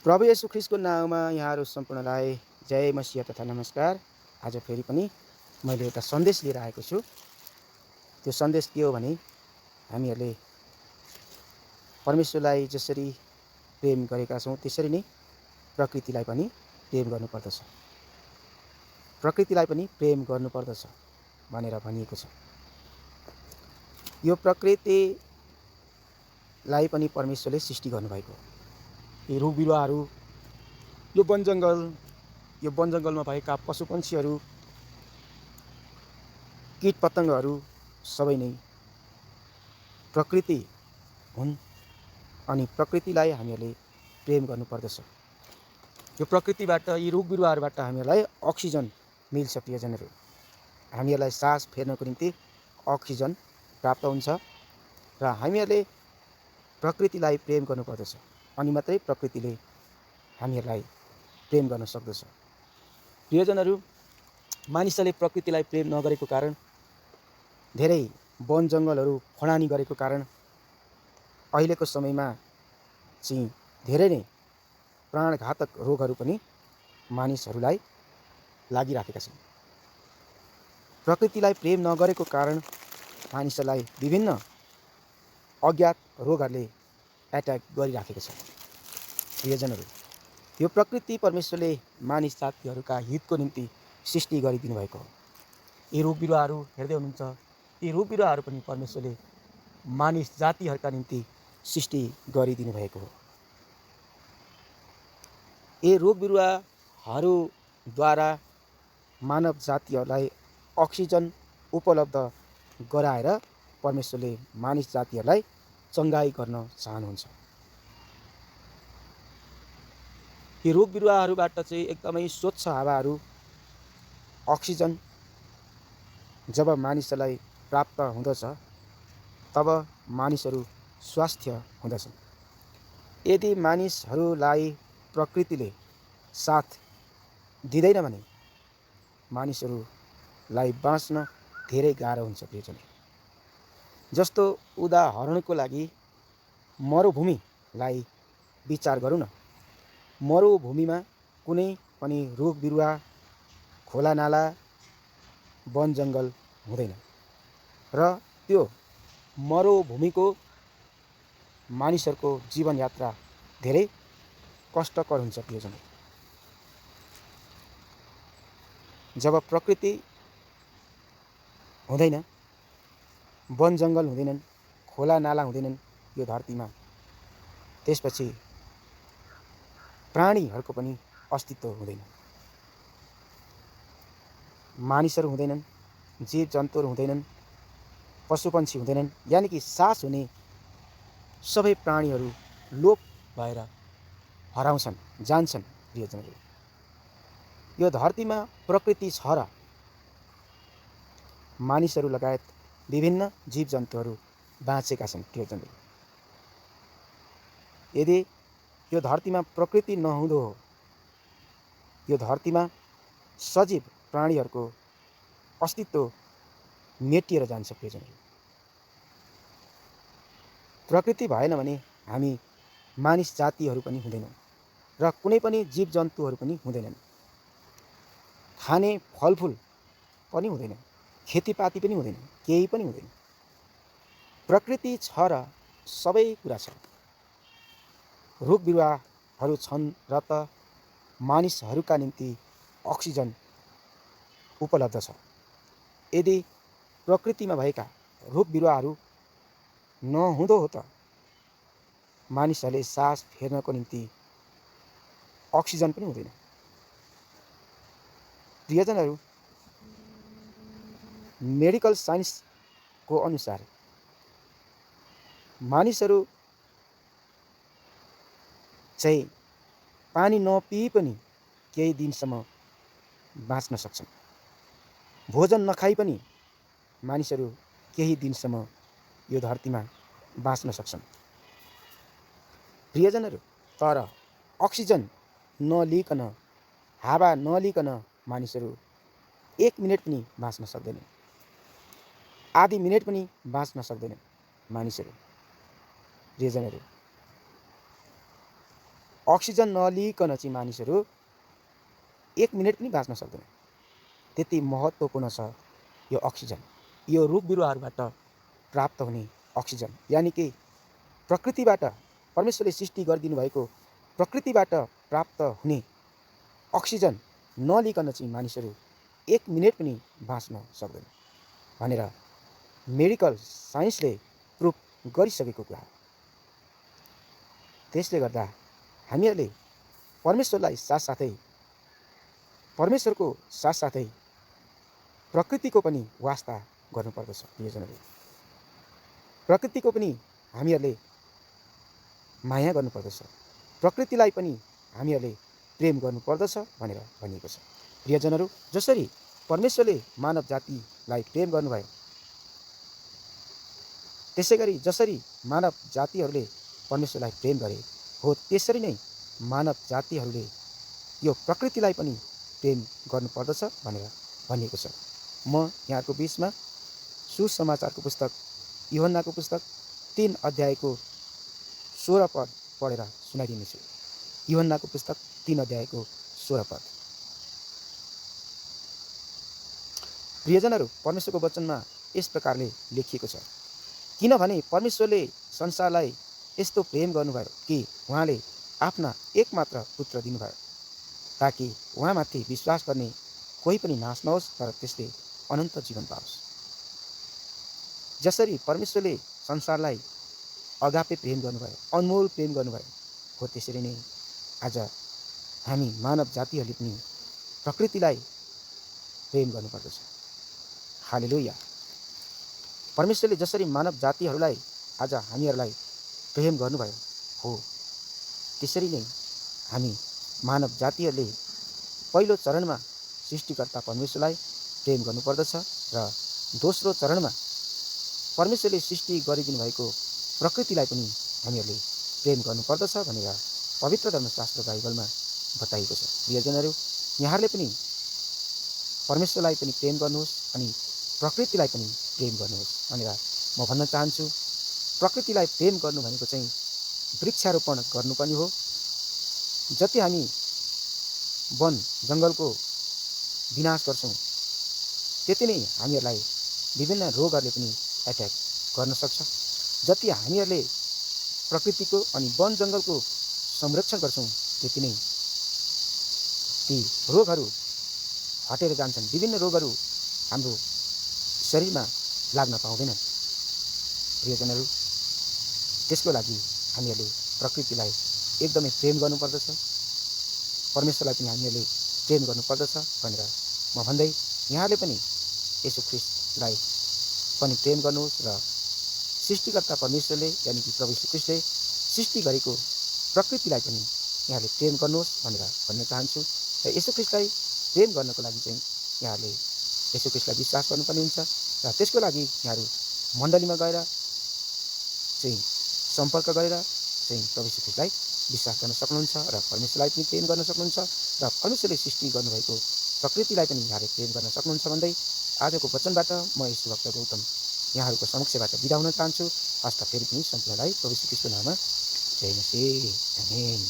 प्रभु येशू ख्रिस्टको नाममा यहाँहरू सम्पूर्णलाई जय मसिह तथा नमस्कार। आज फेरि पनि मैले एउटा सन्देश लिएर आएको छु। त्यो सन्देश के हो भने हामीहरूले परमेश्वरलाई जसरी प्रेम गरेका छौँ त्यसरी नै प्रकृतिलाई पनि प्रेम गर्नुपर्दछ। प्रकृतिलाई पनि प्रेम गर्नुपर्दछ भनेर भनिएको छ। यो प्रकृतिलाई पनि परमेश्वरले सृष्टि गर्नुभएको हो। यी रुख बिरुवाहरू, यो वन जङ्गलमा भएका पशु पक्षीहरू, कीट पतङ्गहरू सबै नै प्रकृति हुन् अनि प्रकृतिलाई हामीहरूले प्रेम गर्नुपर्दछ। यो प्रकृतिबाट, यी रुख बिरुवाहरूबाट हामीहरूलाई अक्सिजन मिल्छ। प्रियजनहरू, हामीहरूलाई सास फेर्नको निम्ति अक्सिजन प्राप्त हुन्छ र हामीहरूले प्रकृतिलाई प्रेम गर्नुपर्दछ अनि मात्रै प्रकृतिले हामीहरूलाई प्रेम गर्न सक्दछ। प्रियजनहरू, मानिसहरूले प्रकृतिलाई प्रेम नगरेको कारण, धेरै वन जङ्गलहरू खडानी गरेको कारण अहिलेको समयमा चाहिँ धेरै नै प्राणघातक रोगहरू पनि मानिसहरूलाई लागिराखेका छन्। प्रकृतिलाई प्रेम नगरेको कारण मानिसहरूलाई विभिन्न अज्ञात रोगहरूले एट्याक गरिराखेको छ। प्रियजनहरू, यो प्रकृति परमेश्वरले मानिस जातिहरूका हितको निम्ति सृष्टि गरिदिनु भएको हो। यी रुख बिरुवाहरू हेर्दै हुनुहुन्छ, यी रुख बिरुवाहरू पनि परमेश्वरले मानिस जातिहरूका निम्ति सृष्टि गरिदिनु भएको हो। यी रुख बिरुवाहरूद्वारा मानव जातिहरूलाई अक्सिजन उपलब्ध गराएर परमेश्वरले मानिस जातिहरूलाई चङ्गाई गर्न चाहनुहुन्छ। यी रुख बिरुवाहरूबाट चाहिँ एकदमै स्वच्छ हावाहरू, अक्सिजन जब मानिसलाई प्राप्त हुँदछ तब मानिसहरू स्वस्थ हुँदछन्। यदि मानिसहरूलाई प्रकृतिले साथ दिँदैन भने मानिसहरूलाई बाँच्न धेरै गाह्रो हुन्छ। प्रियजन, जस्तो उदाहरणको लागि मरुभूमिलाई विचार गरौँ न। मरुभूमिमा कुनै पनि रुख बिरुवा, खोला नाला, वन जङ्गल हुँदैन र त्यो मरुभूमिको मानिसहरूको जीवनयात्रा धेरै कष्टकर हुन्छ। प्रियजन, जब प्रकृति हुँदैन, वन जङ्गल हुँदैनन्, खोला नाला हुँदैनन् यो धरतीमा, त्यसपछि प्राणीहरूको पनि अस्तित्व हुँदैन। मानिसहरू हुँदैनन्, जीव जन्तुहरू हुँदैनन्, पशुपक्षी हुँदैनन्, यानि कि सास हुने सबै प्राणीहरू लोप भएर हराउँछन्, जान्छन्। प्रियजनहरू, यो धरतीमा प्रकृति छ र मानिसहरू लगायत विभिन्न जीव जन्तुहरू बाँचेका छन्। प्रियजनहरू, यदि यो धरतीमा प्रकृति नहुँदो हो, यो धरतीमा सजीव प्राणीहरूको अस्तित्व मेटिएर जान्छ। प्रियजनहरू, प्रकृति भएन भने हामी मानिस जातिहरू पनि हुँदैनौँ र कुनै पनि जीव जन्तुहरू पनि हुँदैनन्। खाने फलफुल पनि हुँदैन, खेतीपाती पनि हुँदैन, केही पनि हुँदैन। प्रकृति छ र सबै कुरा छ। रुख बिरुवाहरू छन् र त मानिसहरूका निम्ति अक्सिजन उपलब्ध छ। यदि प्रकृतिमा भएका रुख बिरुवाहरू नहुँदो हो त मानिसहरूले सास फेर्नको निम्ति अक्सिजन पनि हुँदैन। प्रियजनहरू, मेडिकल साइन्सको अनुसार मानिसहरू चाहिँ पानी नपिई पनि केही दिनसम्म बाँच्न सक्छन्। भोजन नखाई पनि मानिसहरू केही दिनसम्म यो धरतीमा बाँच्न सक्छन्। प्रियजनहरू, तर अक्सिजन नलिकन, हावा नलिकन मानिसहरू 1 मिनट पनि बाँच्न सक्दैनन्, आधी मिनट पनि बाँच्न सक्दैनन् मानिसहरू। प्रियजनहरू, अक्सिजन नलिकन चाहिँ मानिसहरू 1 मिनेट पनि बाँच्न सक्दैन। त्यति महत्त्वपूर्ण छ यो अक्सिजन। यो रुख बिरुवाहरूबाट प्राप्त हुने अक्सिजन, यानि कि प्रकृतिबाट परमेश्वरले सृष्टि गरिदिनु भएको प्रकृतिबाट प्राप्त हुने अक्सिजन नलिकन चाहिँ मानिसहरू 1 मिनेट पनि बाँच्न सक्दैन भनेर मेडिकल साइन्सले प्रुफ गरिसकेको कुरा हो। त्यसले गर्दा हामीहरूले परमेश्वरको साथसाथै प्रकृतिको पनि वास्ता गर्नुपर्दछ। प्रियजनहरू, प्रकृतिको पनि हामीहरूले माया गर्नुपर्दछ, प्रकृतिलाई पनि हामीहरूले प्रेम गर्नुपर्दछ भनेर भनिएको छ। प्रियजनहरू, जसरी परमेश्वरले मानव जातिलाई प्रेम गर्नुभयो, त्यसै गरी जसरी मानव जातिहरूले परमेश्वरलाई प्रेम गरे हो, त्यसरी नै मानव जातिहरूले यो प्रकृतिलाई पनि प्रेम गर्नुपर्दछ भनेर भनिएको छ। म यहाँको बिचमा सुसमाचारको पुस्तक यूहन्नाको पुस्तक 3 अध्यायको 16 पद पढेर सुनाइदिनेछु। यूहन्नाको पुस्तक 3 अध्यायको 16 पद। प्रियजनहरू, परमेश्वरको वचनमा यस प्रकारले लेखिएको छ, किनभने परमेश्वरले संसारलाई यस्तो प्रेम गर्नुभयो कि उहाँले आफ्ना एकमात्र पुत्र दिनुभयो, ताकि उहाँमाथि विश्वास गर्ने कोही पनि नाश नहोस् तर त्यसले अनन्त जीवन पाओस्। जसरी परमेश्वरले संसारलाई अगापे प्रेम गर्नुभयो, अनमोल प्रेम गर्नुभयो हो, त्यसरी नै आज हामी मानव जातिहरूले पनि प्रकृतिलाई प्रेम गर्नुपर्दछ। हालेलुया। परमेश्वरले जसरी मानव जातिहरूलाई आज हामीहरूलाई प्रेम गर्नुभयो हो, त्यसरी नै हामी मानव जातिहरूले पहिलो चरणमा सृष्टिकर्ता परमेश्वरलाई प्रेम गर्नुपर्दछ र दोस्रो चरणमा परमेश्वरले सृष्टि गरिदिनु भएको प्रकृतिलाई पनि हामीहरूले प्रेम गर्नुपर्दछ भनेर पवित्र धर्मशास्त्र बाइबलमा बताइएको छ। प्रियजनहरू, यहाँहरूले पनि परमेश्वरलाई पनि प्रेम गर्नुहोस् अनि प्रकृतिलाई पनि प्रेम गर्नुहोस् भनेर म भन्न चाहन्छु। प्रकृतिलाई प्रेम गर्नु भनेको चाहिँ वृक्षारोपण गर्नु पनि हो। जति हामी वन जङ्गलको विनाश गर्छौँ, त्यति नै हामीहरूलाई विभिन्न रोगहरूले पनि एट्याक गर्न सक्छ। जति हामीहरूले प्रकृतिको अनि वन जङ्गलको संरक्षण गर्छौँ, त्यति नै ती रोगहरू हटेर जान्छन्। विभिन्न रोगहरू हाम्रो शरीरमा लाग्न पाउँदैनन्। प्रियजनहरू, त्यसको लागि हामीहरूले प्रकृतिलाई एकदमै प्रेम गर्नुपर्दछ, परमेश्वरलाई पनि हामीहरूले प्रेम गर्नुपर्दछ भनेर म भन्दै, यहाँले पनि येशू ख्रीष्टलाई पनि प्रेम गर्नुहोस् र सृष्टिकर्ता परमेश्वरले यानि कि प्रभु येशू ख्रीष्टले सृष्टि गरेको प्रकृतिलाई पनि यहाँले प्रेम गर्नुहोस् भनेर भन्न चाहन्छु। र येशू ख्रीष्टलाई प्रेम गर्नको लागि चाहिँ यहाँले येशू ख्रीष्टलाई विश्वास गर्नुपर्ने हुन्छ र त्यसको लागि यहाँहरू मण्डलीमा गएर चाहिँ सम्पर्क गरेर चाहिँ प्रभु येशू ख्रीष्टलाई विश्वास गर्न सक्नुहुन्छ र परमेश्वरलाई पनि प्रेम गर्न सक्नुहुन्छ र परमेश्वरले सृष्टि गर्नुभएको प्रकृतिलाई पनि यहाँले प्रेम गर्न सक्नुहुन्छ भन्दै आजको वचनबाट म येशू भक्त गौतम यहाँहरूको समक्षबाट बिदा हुन चाहन्छु। हस्त फेरि पनि सम्पूर्णलाई प्रभु येशू ख्रीष्टको नाममा जय मसीह। आमेन।